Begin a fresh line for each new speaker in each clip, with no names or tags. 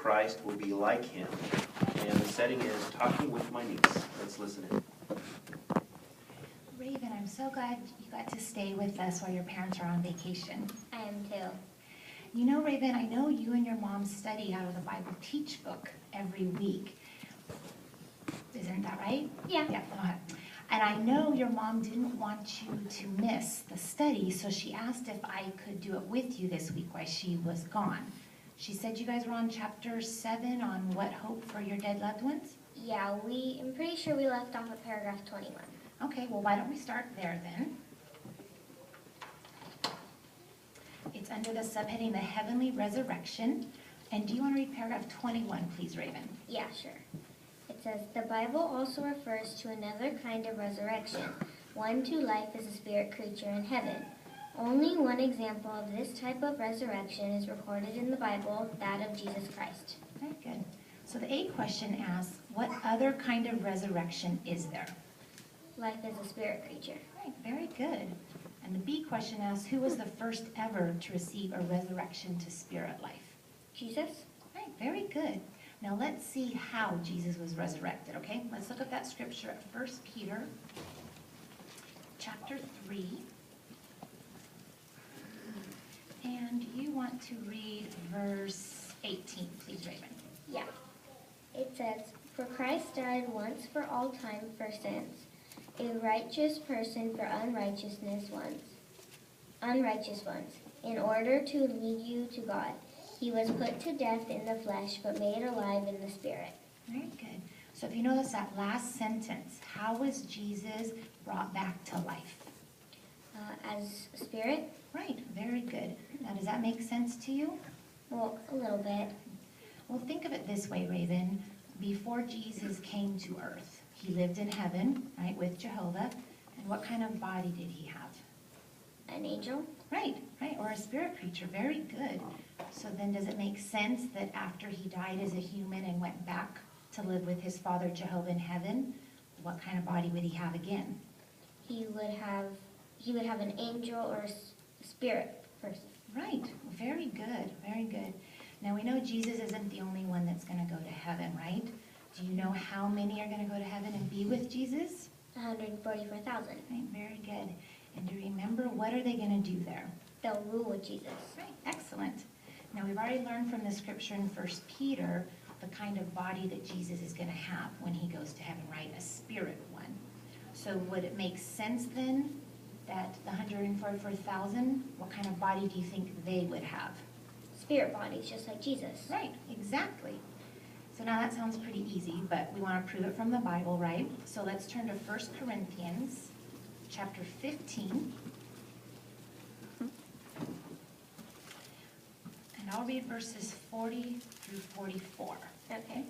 Christ will be like him. And the setting is Talking with My Niece. Let's listen in.
Raven, I'm so glad you got to stay with us while your parents are on vacation.
I am too.
You know, Raven, I know you and your mom study out of the Bible Teach book every week. Isn't that right?
Yeah.
Yeah. And I know your mom didn't want you to miss the study, so she asked if I could do it with you this week while she was gone. She said you guys were on chapter 7 on what hope for your dead loved ones?
Yeah, I'm pretty sure we left off at paragraph 21.
Okay, well, why don't we start there then? It's under the subheading, The Heavenly Resurrection. And do you want to read paragraph 21, please, Raven?
Yeah, sure. It says, the Bible also refers to another kind of resurrection, one to life as a spirit creature in heaven. Only one example of this type of resurrection is recorded in the Bible, that of Jesus Christ.
Very good. So the A question asks, what other kind of resurrection is there?
Life as a spirit creature.
Right, very good. And the B question asks, who was the first ever to receive a resurrection to spirit life?
Jesus?
Right, very good. Now let's see how Jesus was resurrected, okay? Let's look at that scripture at 1 Peter chapter 3. And you want to read verse 18, please, Raven.
Yeah. It says, for Christ died once for all time for sins, a righteous person for unrighteous ones, in order to lead you to God. He was put to death in the flesh, but made alive in the spirit.
Very good. So if you notice that last sentence, how was Jesus brought back to life?
As a spirit?
Right, very good. Now, does that make sense to you?
Well, a little bit.
Well, think of it this way, Raven. Before Jesus came to earth, he lived in heaven, right, with Jehovah. And what kind of body did he have?
An angel?
Right, or a spirit creature. Very good. So then does it make sense that after he died as a human and went back to live with his father Jehovah in heaven, what kind of body would he have again?
He would have an angel or a spirit person.
Right, very good, very good. Now we know Jesus isn't the only one that's going to go to heaven, right? Do you know how many are going to go to heaven and be with Jesus?
144,000.
Right, very good. And do you remember, what are they going to do there?
They'll rule with Jesus.
Right, excellent. Now we've already learned from the scripture in 1 Peter the kind of body that Jesus is going to have when he goes to heaven, right? A spirit one. So would it make sense then that the 144,000, what kind of body do you think they would have?
Spirit bodies, just like Jesus.
Right, exactly. So now that sounds pretty easy, but we want to prove it from the Bible, right? So let's turn to 1 Corinthians chapter 15. And I'll read verses 40 through 44.
Okay.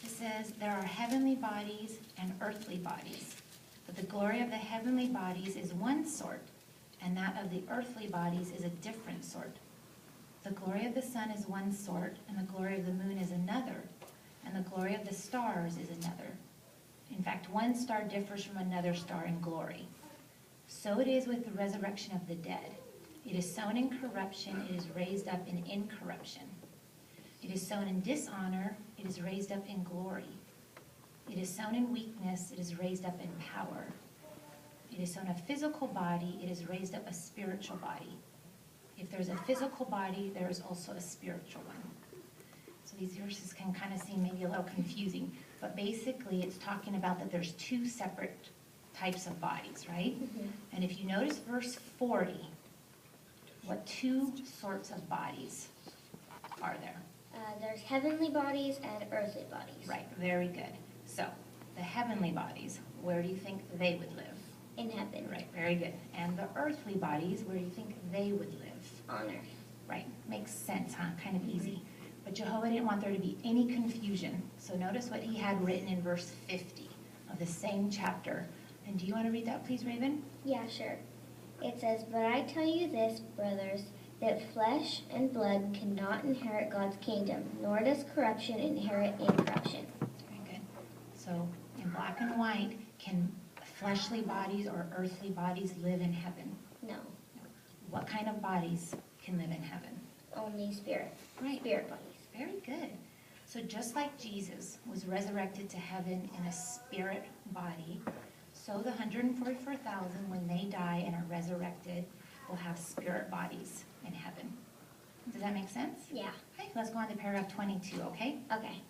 It says, there are heavenly bodies and earthly bodies, but the glory of the heavenly bodies is one sort, and that of the earthly bodies is a different sort. The glory of the sun is one sort, and the glory of the moon is another, and the glory of the stars is another. In fact, one star differs from another star in glory. So it is with the resurrection of the dead. It is sown in corruption, it is raised up in incorruption. It is sown in dishonor, it is raised up in glory. It is sown in weakness, it is raised up in power. It is sown a physical body, it is raised up a spiritual body. If there's a physical body, there is also a spiritual one. So these verses can kind of seem maybe a little confusing, but basically it's talking about that there's two separate types of bodies, right?
Mm-hmm.
And if you notice verse 40, what two sorts of bodies are there?
There's heavenly bodies and earthly bodies.
Right, very good. So the heavenly bodies, where do you think they would live?
In heaven.
Right, very good. And the earthly bodies, where do you think they would live?
On earth.
Right, makes sense, huh? Kind of easy. But Jehovah didn't want there to be any confusion. So notice what he had written in verse 50 of the same chapter. And do you want to read that, please, Raven?
Yeah, sure. It says, but I tell you this, brothers, that flesh and blood cannot inherit God's kingdom, nor does corruption inherit incorruption.
Very good. So in black and white, can fleshly bodies or earthly bodies live in heaven?
No.
What kind of bodies can live in heaven?
Only spirit.
Right.
Spirit bodies.
Very good. So just like Jesus was resurrected to heaven in a spirit body, so the 144,000, when they die and are resurrected, will have spirit bodies in heaven. Does that make sense?
Yeah.
Okay, let's go on to paragraph 22, okay?
Okay.